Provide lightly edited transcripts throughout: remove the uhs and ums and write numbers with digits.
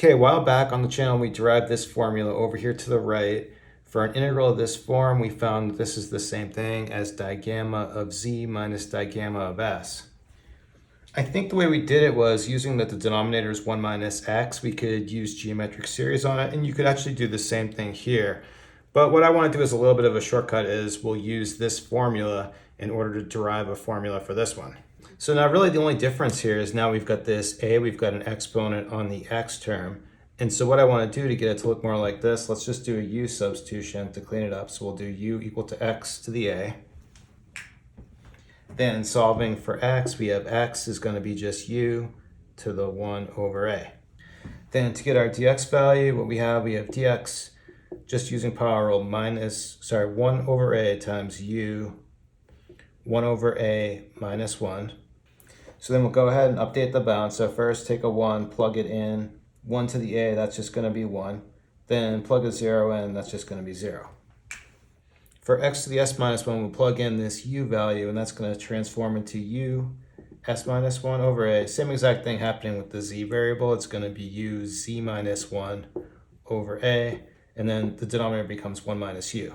Okay, a while back on the channel, we derived this formula over here to the right. For an integral of this form, we found this is the same thing as digamma of z minus digamma of s. I think the way we did it was using that the denominator is 1 minus x, we could use geometric series on it, and you could actually do the same thing here. But what I want to do as a little bit of a shortcut is we'll use this formula in order to derive a formula for this one. So now really the only difference here is now we've got this a, we've got an exponent on the x term. And so what I want to do to get it to look more like this, let's just do a u substitution to clean it up. So we'll do u equal to x to the a. Then solving for x, we have x is going to be just u to the 1 over a. Then to get our dx value, what we have dx just using power rule 1 over a times u 1 over a minus 1. So then we'll go ahead and update the bound. So first take a 1, plug it in, 1 to the a, that's just going to be 1. Then plug a 0 in, that's just going to be 0. For x to the s minus 1, we'll plug in this u value, and that's going to transform into u s minus 1 over a. Same exact thing happening with the z variable. It's going to be u z minus 1 over a, and then the denominator becomes 1 minus u.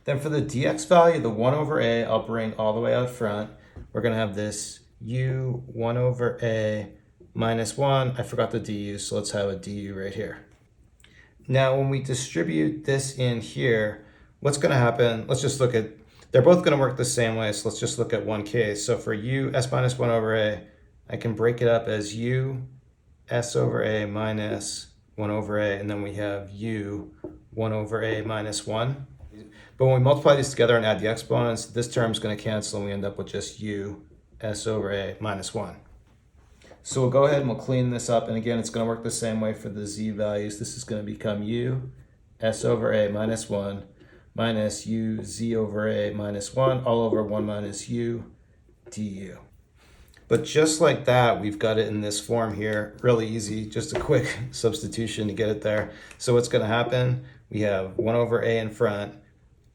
Then for the dx value, the 1 over a, I'll bring all the way out front. We're going to have this u 1 over a minus 1. I forgot the du, so let's have a du right here. Now when we distribute this in here, what's going to happen, let's just look at, they're both going to work the same way, so let's just look at one case. So for u s minus 1 over a, I can break it up as u s over a minus 1 over a, and then we have u 1 over a minus 1. But when we multiply these together and add the exponents, this term is going to cancel and we end up with just u s over a minus 1. So we'll go ahead and we'll clean this up, and again it's going to work the same way for the z values. This is going to become u s over a minus 1 minus u z over a minus 1 all over 1 minus u du. But just like that, we've got it in this form here. Really easy, just a quick substitution to get it there. So what's going to happen, we have 1 over a in front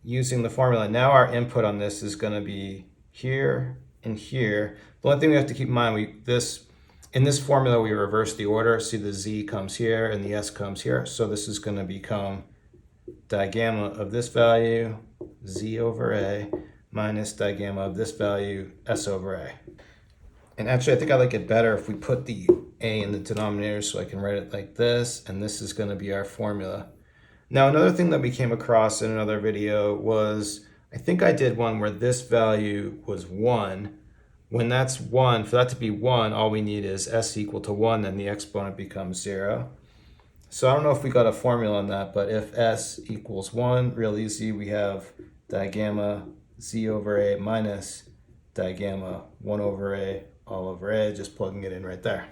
using the formula. Now our input on this is going to be here and here. The only thing we have to keep in mind, in this formula we reverse the order. See, the z comes here and the s comes here. So this is going to become digamma of this value, z over a, minus digamma of this value, s over a. And actually I think I like it better if we put the a in the denominator, so I can write it like this, and this is going to be our formula. Now another thing that we came across in another video was, I think I did one where this value was 1. When that's 1, for that to be 1, all we need is s equal to 1, then the exponent becomes 0. So I don't know if we got a formula on that, but if s equals 1, real easy, we have digamma z over a minus digamma 1 over a all over a, just plugging it in right there.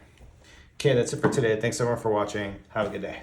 Okay, that's it for today. Thanks everyone for watching. Have a good day.